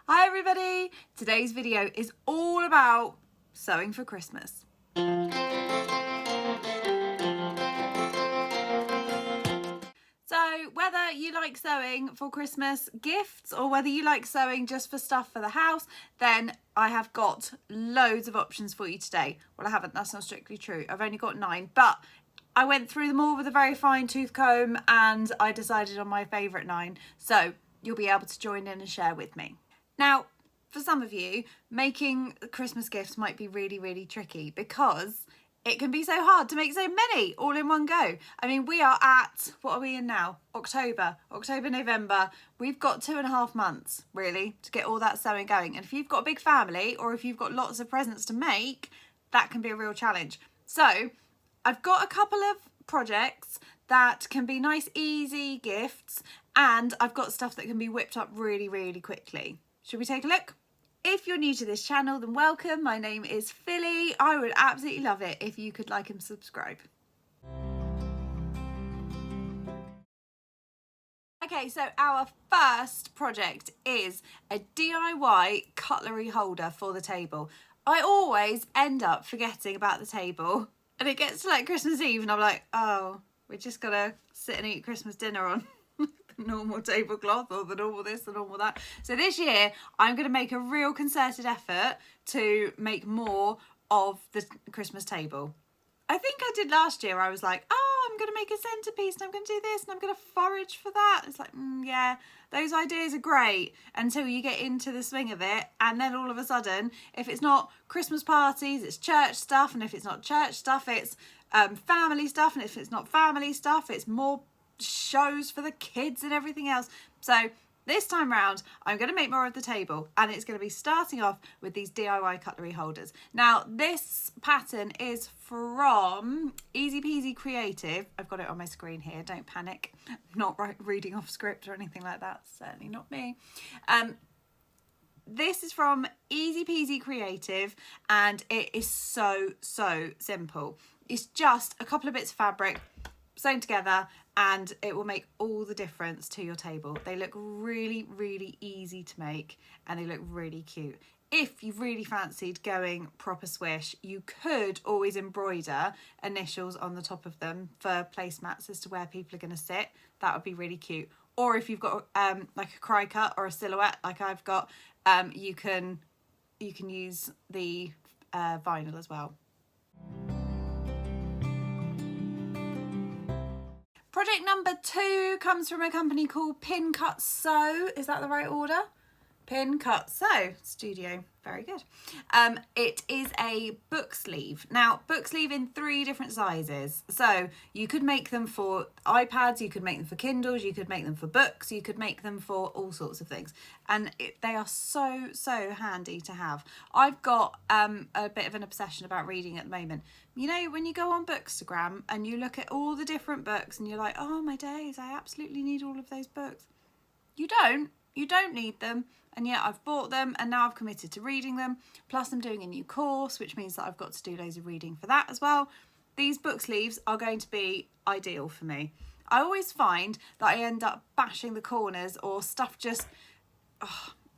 Hi everybody! Today's video is all about sewing for Christmas. So whether you like sewing for Christmas gifts or whether you like sewing just for stuff for the house, then I have got loads of options for you today. Well, I haven't, that's not strictly true. I've only got 9, but I went through them all with a very fine tooth comb and I decided on my favourite 9. So you'll be able to join in and share with me. Now, for some of you, making Christmas gifts might be really, really tricky because it can be so hard to make so many all in one go. I mean, we are at, what are we in now? October, November. We've got 2.5 months, really, to get all that sewing going. And if you've got a big family or if you've got lots of presents to make, that can be a real challenge. So I've got a couple of projects that can be nice, easy gifts, and I've got stuff that can be whipped up really, really quickly. Should we take a look? If you're new to this channel, then welcome. My name is Phili. I would absolutely love it if you could like and subscribe. Okay, so our first project is a DIY cutlery holder for the table. I always end up forgetting about the table and it gets to like Christmas Eve and I'm like, oh, we're just gonna sit and eat Christmas dinner on normal tablecloth or the normal this, the normal that. So this year I'm going to make a real concerted effort to make more of the Christmas table. I think I did last year. I was like, oh, I'm going to make a centerpiece and I'm going to do this and I'm going to forage for that. It's like, yeah, those ideas are great until you get into the swing of it. And then all of a sudden, if it's not Christmas parties, it's church stuff. And if it's not church stuff, it's family stuff. And if it's not family stuff, it's more shows for the kids and everything else. So this time round I'm going to make more of the table and it's going to be starting off with these DIY cutlery holders. Now this pattern is from Easy Peasy Creative. I've got it on my screen here, don't panic. I'm not reading off script or anything like that, certainly not me. This is from Easy Peasy Creative and it is so simple. It's just a couple of bits of fabric sewn together and it will make all the difference to your table. They look really, really easy to make and they look really cute. If you really fancied going proper swish, you could always embroider initials on the top of them for placemats as to where people are going to sit. That would be really cute. Or if you've got like a cry cut or a silhouette like I've got, you can use the vinyl as well. Project number 2 comes from a company called Pin Cut Sew. Is that the right order? Pin Cut Sew Studio. Very good. It is a book sleeve. Now, book sleeve in 3 different sizes. So you could make them for iPads, you could make them for Kindles, you could make them for books, you could make them for all sorts of things. And they are so handy to have. I've got a bit of an obsession about reading at the moment. You know, when you go on Bookstagram and you look at all the different books and you're like, oh my days, I absolutely need all of those books. You don't need them. And yet I've bought them and now I've committed to reading them. Plus I'm doing a new course, which means that I've got to do loads of reading for that as well. These book sleeves are going to be ideal for me. I always find that I end up bashing the corners or stuff just,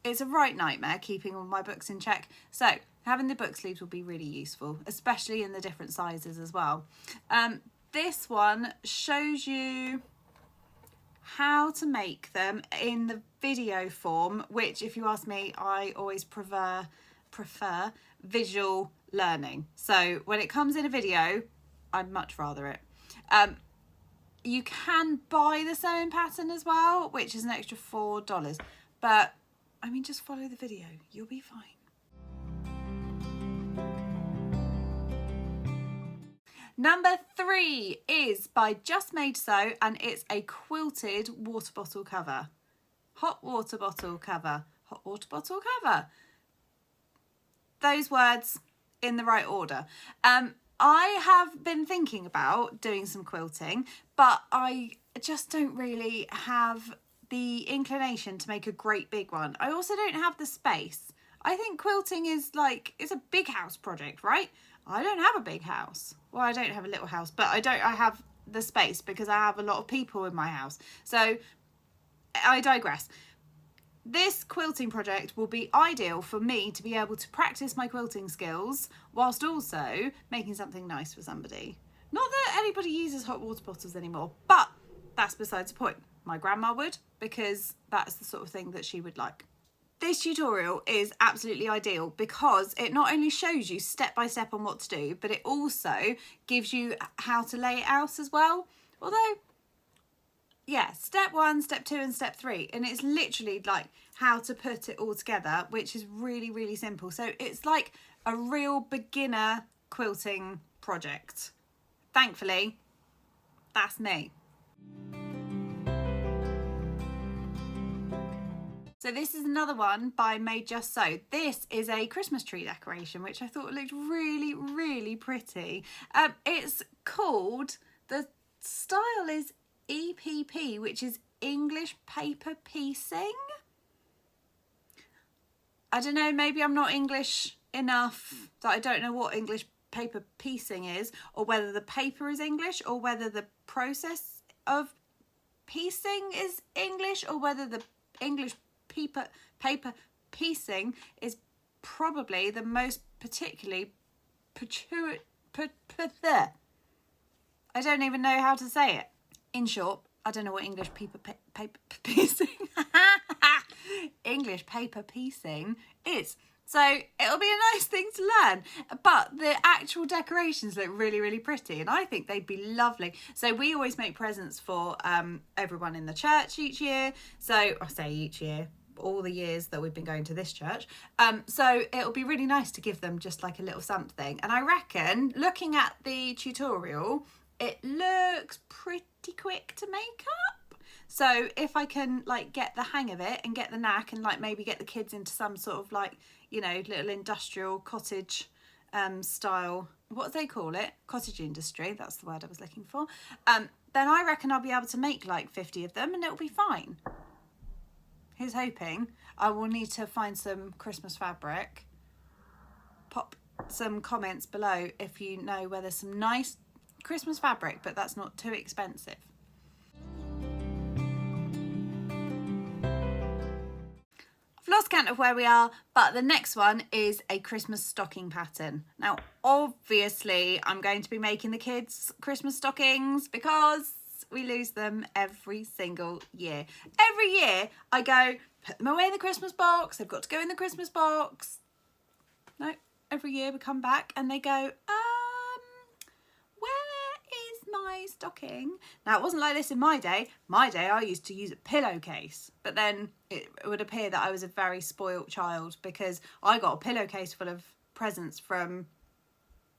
it's a right nightmare keeping all my books in check. So having the book sleeves will be really useful, especially in the different sizes as well. This one shows you how to make them in the video form, which if you ask me, I always prefer visual learning. So when it comes in a video, I'd much rather it. You can buy the sewing pattern as well, which is an extra $4, but I mean, just follow the video, you'll be fine. Number 3 is by Just Made Sew and it's a quilted water bottle cover. Hot water bottle cover. Hot water bottle cover. Those words in the right order. I have been thinking about doing some quilting, but I just don't really have the inclination to make a great big one. I also don't have the space. I think quilting is like, it's a big house project, right? I don't have a big house. Well, I don't have a little house, but I have the space because I have a lot of people in my house. So I digress. this quilting project will be ideal for me to be able to practice my quilting skills whilst also making something nice for somebody. Not that anybody uses hot water bottles anymore, but that's besides the point. My grandma would, because that's the sort of thing that she would like. This tutorial is absolutely ideal because it not only shows you step by step on what to do, but it also gives you how to lay it out as well. Although, yeah, step 1, step 2 and step 3. And it's literally like how to put it all together, which is really, really simple. So it's like a real beginner quilting project. Thankfully, that's me. So this is another one by Made Just So. This is a Christmas tree decoration, which I thought looked really, really pretty. It's called, the style is EPP, which is English paper piecing. I don't know, maybe I'm not English enough that I don't know what English paper piecing is, or whether the paper is English, or whether the process of piecing is English, or whether the English paper piecing is probably the most particularly I don't even know how to say it. In short, I don't know what English paper piecing English paper piecing is. So it'll be a nice thing to learn. But the actual decorations look really, really pretty, and I think they'd be lovely. So we always make presents for everyone in the church each year. So I say each year, all the years that we've been going to this church. So it'll be really nice to give them just like a little something. And I reckon, looking at the tutorial, it looks pretty quick to make up. So if I can like get the hang of it and get the knack, and like maybe get the kids into some sort of like, you know, little industrial cottage style, what do they call it? Cottage industry, that's the word I was looking for. Then I reckon I'll be able to make like 50 of them and it'll be fine. Here's hoping. I will need to find some Christmas fabric. Pop some comments below if you know where there's some nice Christmas fabric, but that's not too expensive. I've lost count of where we are, but the next one is a Christmas stocking pattern. Now, obviously, I'm going to be making the kids Christmas stockings because we lose them every single year. Every year I go, put them away in the Christmas box. They've got to go in the Christmas box. No, every year we come back and they go, where is my stocking? Now, it wasn't like this in my day. My day, I used to use a pillowcase, but then it would appear that I was a very spoilt child because I got a pillowcase full of presents from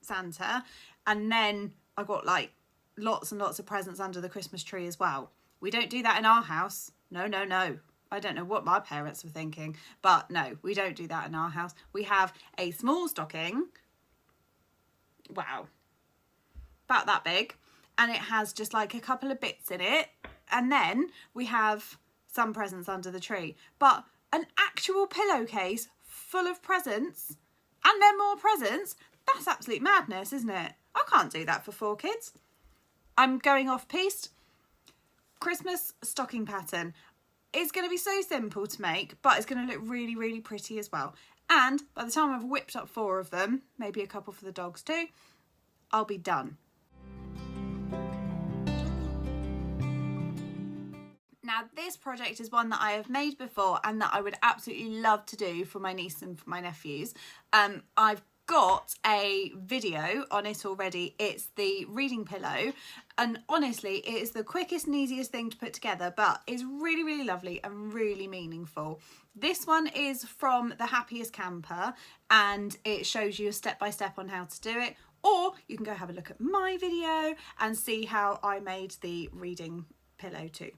Santa, and then I got like lots and lots of presents under the Christmas tree as well. We don't do that in our house. No, no, no. I don't know what my parents were thinking, but no, we don't do that in our house. We have a small stocking. Wow. About that big. And it has just like a couple of bits in it. And then we have some presents under the tree. But an actual pillowcase full of presents and then more presents, that's absolute madness, isn't it? I can't do that for 4 kids. I'm going off piste. Christmas stocking pattern is going to be so simple to make, but it's going to look really, really pretty as well. And by the time I've whipped up 4 of them, maybe a couple for the dogs too, I'll be done. Now, this project is one that I have made before and that I would absolutely love to do for my niece and for my nephews. I've got a video on it already. It's the reading pillow, and honestly it is the quickest and easiest thing to put together, but it's really, really lovely and really meaningful. This one is from The Happiest Camper, and it shows you a step-by-step on how to do it, or you can go have a look at my video and see how I made the reading pillow too.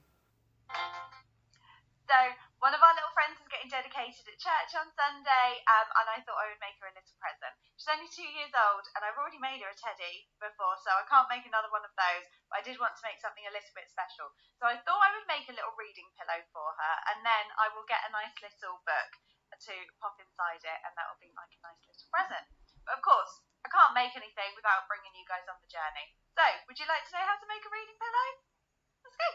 So one of our little friends is getting dedicated at church on Sunday, and I thought I would make her a little present. She's only 2 years old, and I've already made her a teddy before, so I can't make another one of those, but I did want to make something a little bit special. So I thought I would make a little reading pillow for her, and then I will get a nice little book to pop inside it, and that will be like a nice little present. But of course, I can't make anything without bringing you guys on the journey. So, would you like to know how to make a reading pillow? Let's go!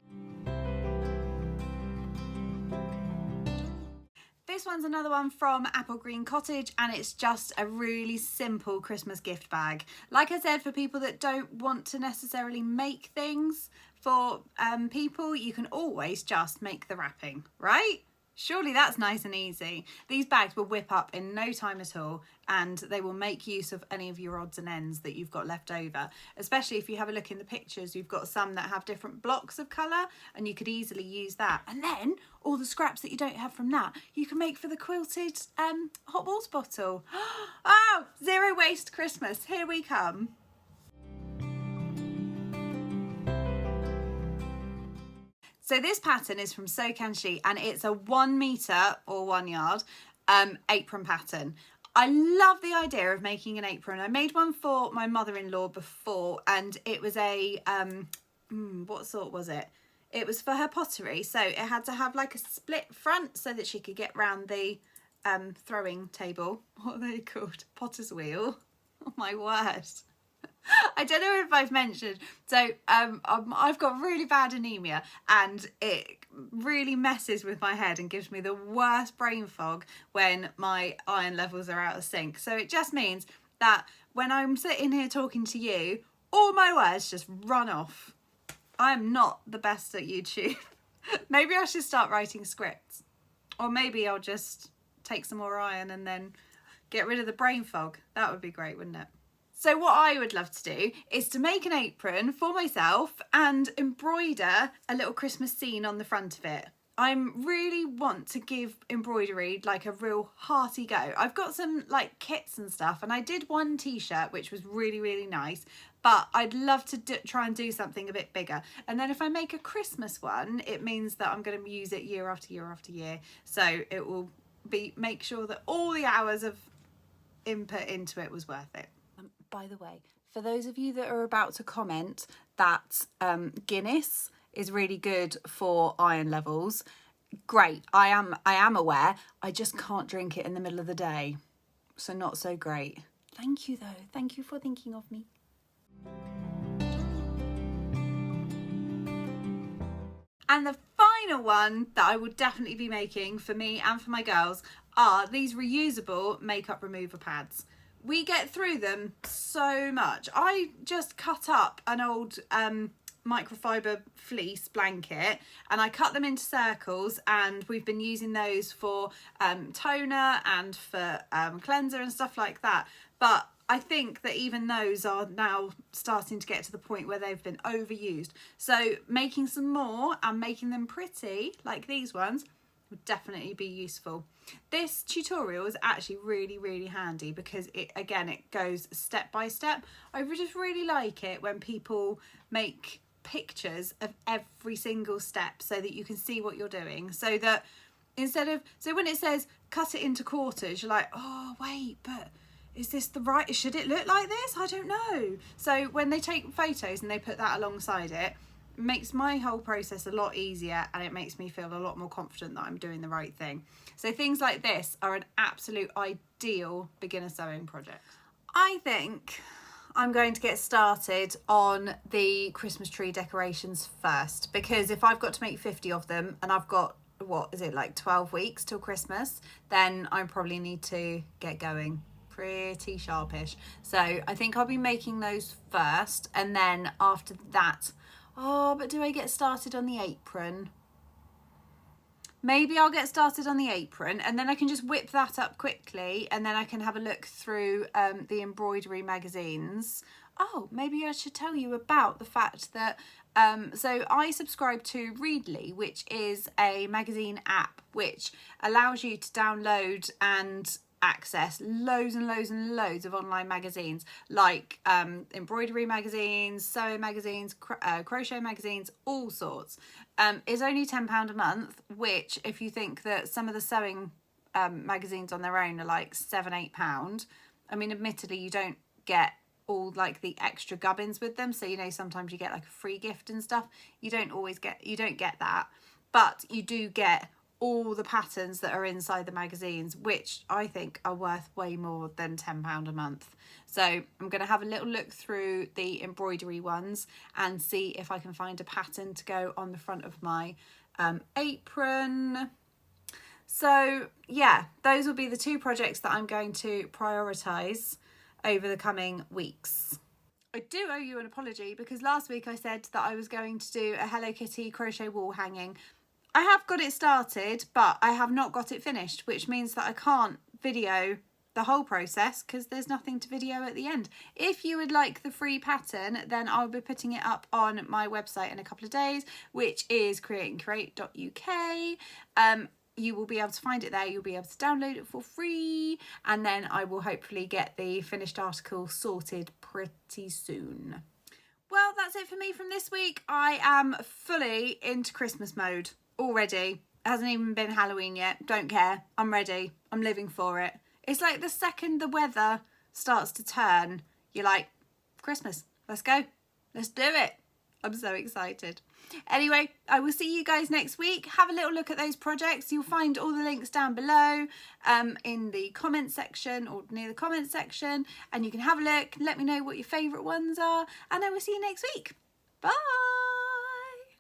this one's another one from Apple Green Cottage, and it's just a really simple Christmas gift bag. Like I said, for people that don't want to necessarily make things for people, you can always just make the wrapping, right? Surely that's nice and easy. These bags will whip up in no time at all, and they will make use of any of your odds and ends that you've got left over. Especially if you have a look in the pictures, you've got some that have different blocks of colour, and you could easily use that. And then all the scraps that you don't have from that, you can make for the quilted hot water bottle. Oh, zero waste Christmas. Here we come. So this pattern is from Sew Can She, and it's a 1 metre or 1 yard apron pattern. I love the idea of making an apron. I made one for my mother-in-law before, and it was a, what sort was it? It was for her pottery. So it had to have like a split front so that she could get round the throwing table. What are they called? Potter's wheel. Oh my word. I don't know if I've mentioned, so I've got really bad anemia, and it really messes with my head and gives me the worst brain fog when my iron levels are out of sync. So it just means that when I'm sitting here talking to you, all my words just run off. I'm not the best at YouTube. Maybe I should start writing scripts, or maybe I'll just take some more iron and then get rid of the brain fog. That would be great, wouldn't it? So what I would love to do is to make an apron for myself and embroider a little Christmas scene on the front of it. I really want to give embroidery like a real hearty go. I've got some like kits and stuff, and I did one t-shirt which was really, really nice, but I'd love to try and do something a bit bigger. And then if I make a Christmas one, it means that I'm going to use it year after year after year. So it will make sure that all the hours of input into it was worth it. By the way, for those of you that are about to comment that Guinness is really good for iron levels, great. I am aware. I just can't drink it in the middle of the day, so not so great. Thank you though. Thank you for thinking of me. And the final one that I will definitely be making for me and for my girls are these reusable makeup remover pads. We get through them so much. I just cut up an old microfiber fleece blanket, and I cut them into circles, and we've been using those for toner and for cleanser and stuff like that. But I think that even those are now starting to get to the point where they've been overused. So making some more and making them pretty like these ones would definitely be useful. This tutorial is actually really, really handy because it goes step by step. I just really like it when people make pictures of every single step so that you can see what you're doing, so that so when it says cut it into quarters, you're like, oh wait, but is this the right, should it look like this? I don't know. So when they take photos and they put that alongside it, makes my whole process a lot easier, and it makes me feel a lot more confident that I'm doing the right thing. So things like this are an absolute ideal beginner sewing project. I think I'm going to get started on the Christmas tree decorations first, because if I've got to make 50 of them and I've got, what is it, like 12 weeks till Christmas, then I probably need to get going pretty sharpish. So I think I'll be making those first, and then after that, oh, but do I get started on the apron? Maybe I'll get started on the apron, and then I can just whip that up quickly, and then I can have a look through the embroidery magazines. Oh, maybe I should tell you about the fact that so I subscribe to Readly, which is a magazine app which allows you to download and access loads and loads and loads of online magazines, like embroidery magazines, sewing magazines, crochet magazines, all sorts. It's only £10 a month, which, if you think that some of the sewing magazines on their own are like £7-8, I mean, admittedly you don't get all like the extra gubbins with them, so you know, sometimes you get like a free gift and stuff. You don't get that, but you do get all the patterns that are inside the magazines, which I think are worth way more than £10 a month. So I'm going to have a little look through the embroidery ones and see if I can find a pattern to go on the front of my apron. So yeah, those will be the 2 projects that I'm going to prioritise over the coming weeks. I do owe you an apology because last week I said that I was going to do a Hello Kitty crochet wall hanging. I have got it started, but I have not got it finished, which means that I can't video the whole process because there's nothing to video at the end. If you would like the free pattern, then I'll be putting it up on my website in a couple of days, which is createandcreate.uk. You will be able to find it there. You'll be able to download it for free, and then I will hopefully get the finished article sorted pretty soon. Well, that's it for me from this week. I am fully into Christmas mode already. It hasn't even been Halloween yet. Don't care. I'm ready. I'm living for it. It's like the second the weather starts to turn, you're like, Christmas, let's go. Let's do it. I'm so excited. Anyway, I will see you guys next week. Have a little look at those projects. You'll find all the links down below in the comment section or near the comment section, and you can have a look. Let me know what your favourite ones are, and I will see you next week. Bye.